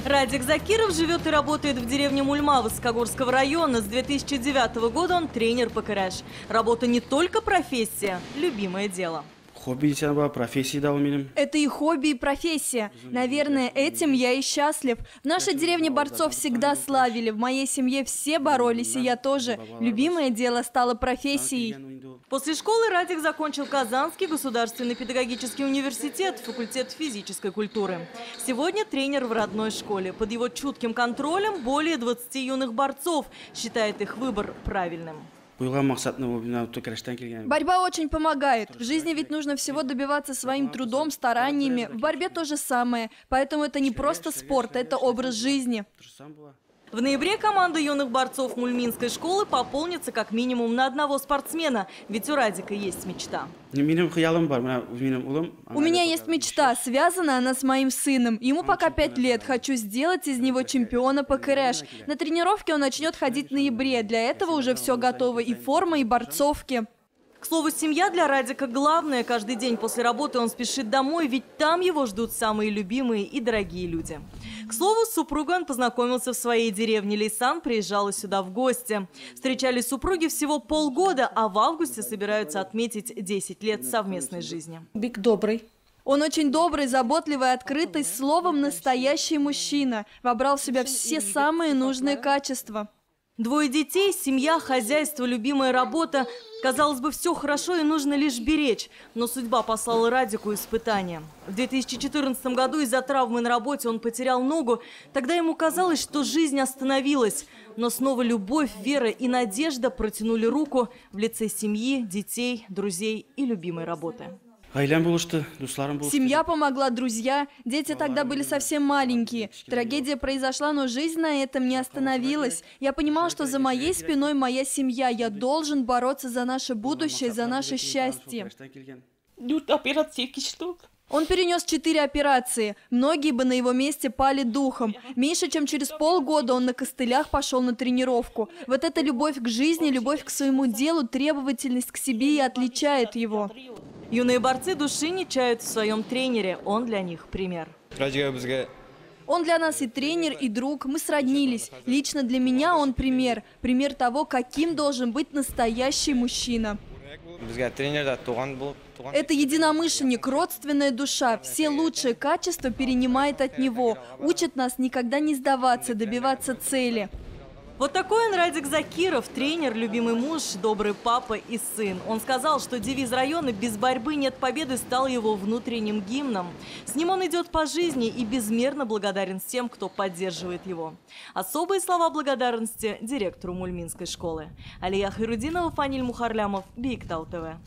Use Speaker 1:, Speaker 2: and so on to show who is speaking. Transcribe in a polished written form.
Speaker 1: Радик Закиров живет и работает в деревне Мульма Высокогорского района. С 2009 года он тренер по КРЭШ. Работа не только профессия, любимое дело.
Speaker 2: Это и хобби, и профессия. Наверное, этим я и счастлив. В нашей деревне борцов всегда славили. В моей семье все боролись, и я тоже. Любимое дело стало профессией.
Speaker 1: После школы Радик закончил Казанский государственный педагогический университет, факультет физической культуры. Сегодня тренер в родной школе. Под его чутким контролем более 20 юных борцов. Считает их выбор правильным.
Speaker 2: Борьба очень помогает. В жизни ведь нужно всего добиваться своим трудом, стараниями. В борьбе то же самое. Поэтому это не просто спорт, это образ жизни.
Speaker 1: В ноябре команда юных борцов Мульминской школы пополнится как минимум на одного спортсмена. Ведь у Радика есть мечта.
Speaker 2: У меня есть мечта, связана она с моим сыном. Ему пока 5 лет. Хочу сделать из него чемпиона по КРЭШ. На тренировке он начнет ходить в ноябре. Для этого уже все готово. И форма, и борцовки.
Speaker 1: К слову, семья для Радика главное. Каждый день после работы он спешит домой, ведь там его ждут самые любимые и дорогие люди. К слову, с супругой он познакомился в своей деревне. Лейсан приезжала сюда в гости. Встречались супруги всего полгода, а в августе собираются отметить 10 лет совместной жизни.
Speaker 3: Бик добрый.
Speaker 2: Он очень добрый, заботливый, открытый, словом, настоящий мужчина. Вобрал в себя все самые нужные качества.
Speaker 1: 2 детей, семья, хозяйство, любимая работа. Казалось бы, все хорошо и нужно лишь беречь. Но судьба послала Радику испытания. В 2014 году из-за травмы на работе он потерял ногу. Тогда ему казалось, что жизнь остановилась. Но снова любовь, вера и надежда протянули руку в лице семьи, детей, друзей и любимой работы.
Speaker 2: Семья помогла, друзья. Дети тогда были совсем маленькие. Трагедия произошла, но жизнь на этом не остановилась. Я понимал, что за моей спиной моя семья. Я должен бороться за наше будущее, за наше счастье. Он перенес 4 операции. Многие бы на его месте пали духом. Меньше чем через полгода он на костылях пошел на тренировку. Вот эта любовь к жизни, любовь к своему делу, требовательность к себе и отличает его.
Speaker 1: Юные борцы души не чают в своем тренере. Он для них пример.
Speaker 2: Он для нас и тренер, и друг. Мы сроднились. Лично для меня он пример. Пример того, каким должен быть настоящий мужчина. Это единомышленник, родственная душа. Все лучшие качества перенимает от него. Учит нас никогда не сдаваться, добиваться цели.
Speaker 1: Вот такой он Радик Закиров, тренер, любимый муж, добрый папа и сын. Он сказал, что девиз района «Без борьбы нет победы» стал его внутренним гимном. С ним он идет по жизни и безмерно благодарен всем, кто поддерживает его. Особые слова благодарности директору Мульминской школы. Алия Хайрудинова, Фаниль Мухарлямов, Биктау ТВ.